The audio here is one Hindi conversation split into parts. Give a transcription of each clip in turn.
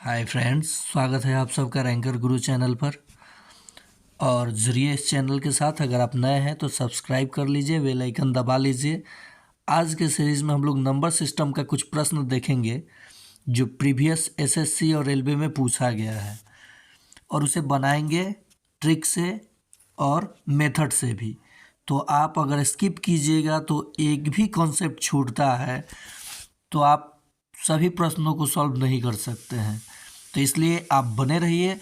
हाय फ्रेंड्स, स्वागत है आप सबका रैंकर गुरु चैनल पर। और जुड़िए इस चैनल के साथ। अगर आप नए हैं तो सब्सक्राइब कर लीजिए, बेल आइकन दबा लीजिए। आज के सीरीज़ में हम लोग नंबर सिस्टम का कुछ प्रश्न देखेंगे जो प्रीवियस एसएससी और रेलवे में पूछा गया है, और उसे बनाएंगे ट्रिक से और मेथड से भी। तो आप अगर स्किप कीजिएगा तो एक भी कॉन्सेप्ट छूटता है तो आप सभी प्रश्नों को सॉल्व नहीं कर सकते हैं। तो इसलिए आप बने रहिए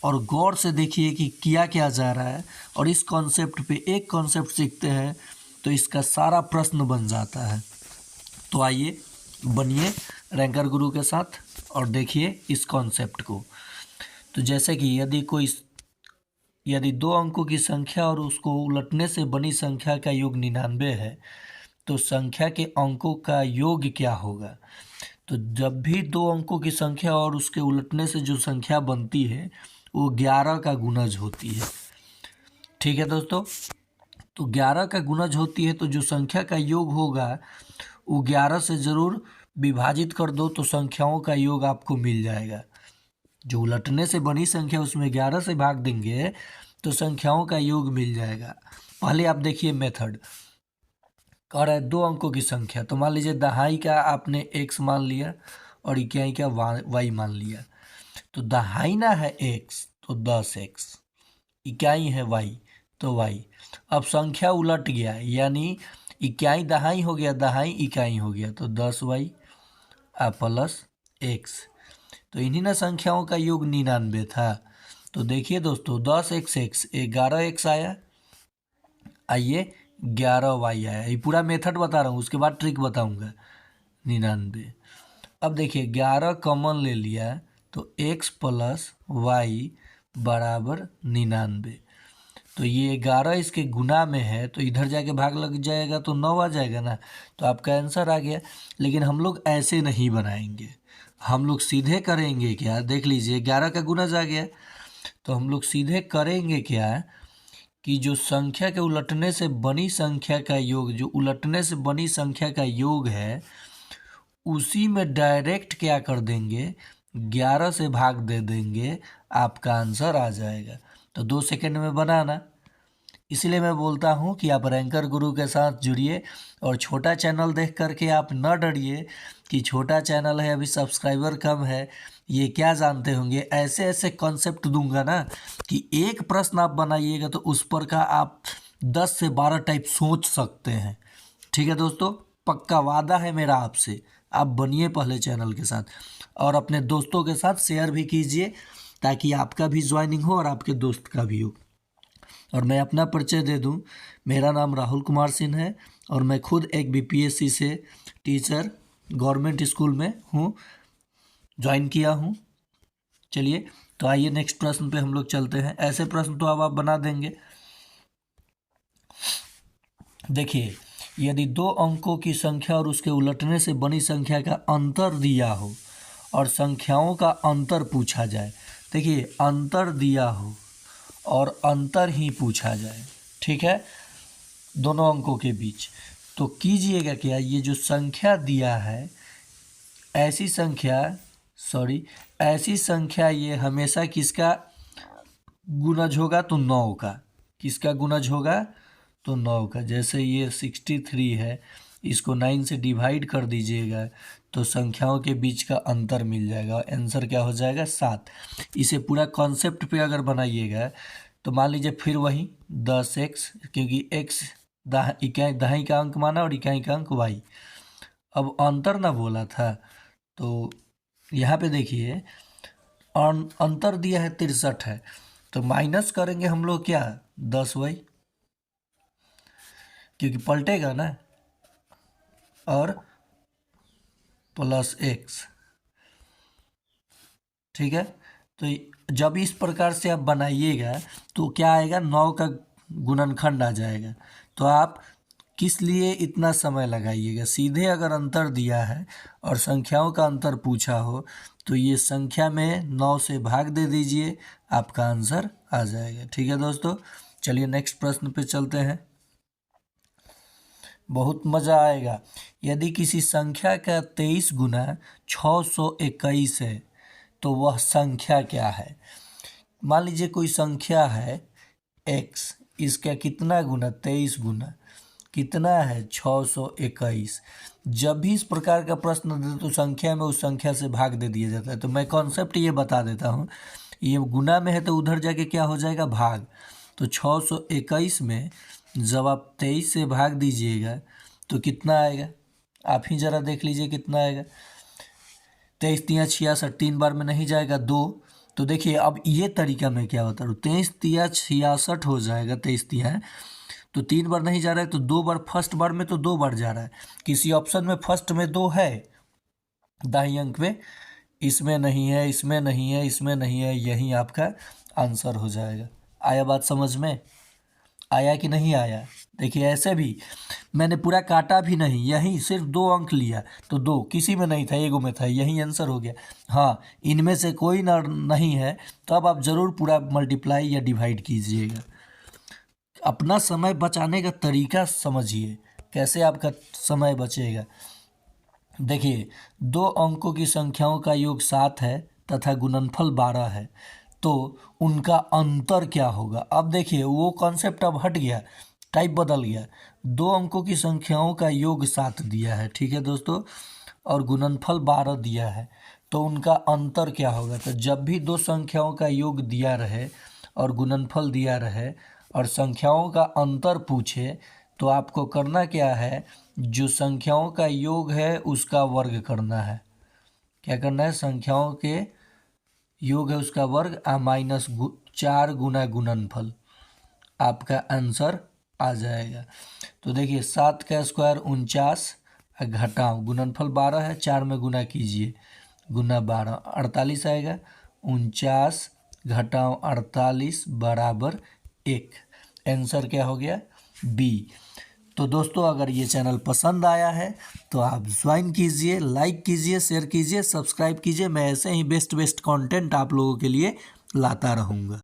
और गौर से देखिए कि किया क्या जा रहा है, और इस कॉन्सेप्ट पे एक कॉन्सेप्ट सीखते हैं तो इसका सारा प्रश्न बन जाता है। तो आइए बनिए रैंकर गुरु के साथ और देखिए इस कॉन्सेप्ट को। तो जैसे कि यदि 2 अंकों की संख्या और उसको उलटने से बनी संख्या का योग 99 है, तो संख्या के अंकों का योग क्या होगा। तो जब भी 2 अंकों की संख्या और उसके उलटने से जो संख्या बनती है वो 11 का गुणज होती है। ठीक है दोस्तों, तो 11 का गुणज होती है, तो जो संख्या का योग होगा वो 11 से ज़रूर विभाजित कर दो तो संख्याओं का योग आपको मिल जाएगा। जो उलटने से बनी संख्या उसमें 11 से भाग देंगे तो संख्याओं का योग मिल जाएगा। पहले आप देखिए मेथड। कह रहा है 2 अंकों की संख्या, तो मान लीजिए दहाई का आपने x मान लिया और इकाई का y मान लिया। तो दहाई ना है x तो 10x, इकाई है y तो y। अब संख्या उलट गया, यानी इकाई दहाई हो गया, दहाई इकाई हो गया, तो 10y प्लस x। तो इन्हीं ना संख्याओं का योग 99 था। तो देखिए दोस्तों, 10x 11x आया, आइए 11y आया। ये पूरा मेथड बता रहा हूँ, उसके बाद ट्रिक बताऊँगा। 99। अब देखिए 11 कॉमन ले लिया तो x प्लस वाई बराबर 99। तो ये 11 इसके गुना में है तो इधर जाके भाग लग जाएगा तो 9 आ जाएगा ना, तो आपका आंसर आ गया। लेकिन हम लोग ऐसे नहीं बनाएंगे, हम लोग सीधे करेंगे क्या, देख लीजिए 11 का गुणज आ गया। तो हम लोग सीधे करेंगे क्या कि जो संख्या के उलटने से बनी संख्या का योग, जो उलटने से बनी संख्या का योग है उसी में डायरेक्ट क्या कर देंगे, 11 से भाग दे देंगे, आपका आंसर आ जाएगा। तो 2 सेकंड में बनाना। इसलिए मैं बोलता हूँ कि आप रैंकर गुरु के साथ जुड़िए, और छोटा चैनल देख करके आप न डरिए कि छोटा चैनल है, अभी सब्सक्राइबर कम है, ये क्या जानते होंगे। ऐसे ऐसे कॉन्सेप्ट दूंगा ना कि एक प्रश्न आप बनाइएगा तो उस पर का आप 10 से 12 टाइप सोच सकते हैं। ठीक है दोस्तों, पक्का वादा है मेरा आपसे। आप बनिए पहले चैनल के साथ और अपने दोस्तों के साथ शेयर भी कीजिए ताकि आपका भी ज्वाइनिंग हो और आपके दोस्त का भी हो। और मैं अपना परिचय दे दूं, मेरा नाम राहुल कुमार सिंह है और मैं खुद एक बीपीएससी से टीचर गवर्नमेंट स्कूल में हूं, ज्वाइन किया हूं। चलिए तो आइए नेक्स्ट प्रश्न पे हम लोग चलते हैं। ऐसे प्रश्न तो अब आप बना देंगे। देखिए, यदि 2 अंकों की संख्या और उसके उलटने से बनी संख्या का अंतर दिया हो और संख्याओं का अंतर पूछा जाए। देखिए, अंतर दिया हो और अंतर ही पूछा जाए, ठीक है, दोनों अंकों के बीच। तो कीजिएगा क्या, ये जो संख्या दिया है ऐसी संख्या ये हमेशा किसका गुणज होगा, तो 9 का। किसका गुणज होगा, तो 9 का। जैसे ये 63 है, इसको 9 से डिवाइड कर दीजिएगा तो संख्याओं के बीच का अंतर मिल जाएगा, आंसर क्या हो जाएगा 7। इसे पूरा कॉन्सेप्ट पे अगर बनाइएगा तो मान लीजिए फिर वही 10x, क्योंकि x दहाई का अंक माना और इकाई का अंक y। अब अंतर ना बोला था, तो यहाँ पे देखिए अंतर दिया है 63 है, तो माइनस करेंगे हम लोग क्या 10y, क्योंकि पलटेगा ना, और प्लस x। ठीक है, तो जब इस प्रकार से आप बनाइएगा तो क्या आएगा, 9 का गुणनखंड आ जाएगा। तो आप किस लिए इतना समय लगाइएगा, सीधे अगर अंतर दिया है और संख्याओं का अंतर पूछा हो तो ये संख्या में 9 से भाग दे दीजिए, आपका आंसर आ जाएगा। ठीक है दोस्तों, चलिए नेक्स्ट प्रश्न पे चलते हैं, बहुत मज़ा आएगा। यदि किसी संख्या का 23 गुना 621 है तो वह संख्या क्या है। मान लीजिए कोई संख्या है x, इसका कितना गुना 23 गुना कितना है 621। जब भी इस प्रकार का प्रश्न दे तो संख्या में उस संख्या से भाग दे दिया जाता है। तो मैं कॉन्सेप्ट ये बता देता हूँ, ये गुना में है तो उधर जाके क्या हो जाएगा भाग। तो 621 में जब आप 23 से भाग दीजिएगा तो कितना आएगा, आप ही ज़रा देख लीजिए कितना आएगा। 23 तिया 66, 3 बार में नहीं जाएगा 2। तो देखिए अब ये तरीका में क्या होता है, 23 तिया 66 हो जाएगा, 23 तिया तो 3 बार नहीं जा रहा है तो 2 बार, फर्स्ट बार में तो 2 बार जा रहा है। किसी ऑप्शन में फर्स्ट में 2 है दाहिने अंक में, इसमें नहीं है, इसमें नहीं है, इसमें नहीं है, यही आपका आंसर हो जाएगा। आया बात समझ में, आया कि नहीं आया। देखिए ऐसे भी मैंने पूरा काटा भी नहीं, यही सिर्फ 2 अंक लिया तो 2 किसी में नहीं था, एगो में था, यही आंसर हो गया। हाँ इनमें से कोई नहीं है तो अब आप ज़रूर पूरा मल्टीप्लाई या डिवाइड कीजिएगा। अपना समय बचाने का तरीका समझिए, कैसे आपका समय बचेगा। देखिए 2 अंकों की संख्याओं का योग 7 है तथा गुणनफल 12 है, तो उनका अंतर क्या होगा। अब देखिए वो कॉन्सेप्ट अब हट गया, टाइप बदल गया। 2 अंकों की संख्याओं का योग 7 दिया है, ठीक है दोस्तों, और गुणनफल 12 दिया है, तो उनका अंतर क्या होगा। तो जब भी 2 संख्याओं का योग दिया रहे और गुणनफल दिया रहे और संख्याओं का अंतर पूछे तो आपको करना क्या है, जो संख्याओं का योग है उसका वर्ग करना है। क्या करना है, संख्याओं के योग है उसका वर्ग माइनस 4 गुना गुणनफल, आपका आंसर आ जाएगा। तो देखिए 7 का स्क्वायर 49 घटाओ गुणनफल 12 है, 4 में गुना कीजिए, गुना 12 48 आएगा। 49 घटाओ 48 बराबर 1, आंसर क्या हो गया बी। तो दोस्तों अगर ये चैनल पसंद आया है तो आप ज्वाइन कीजिए, लाइक कीजिए, शेयर कीजिए, सब्सक्राइब कीजिए। मैं ऐसे ही बेस्ट कंटेंट आप लोगों के लिए लाता रहूँगा।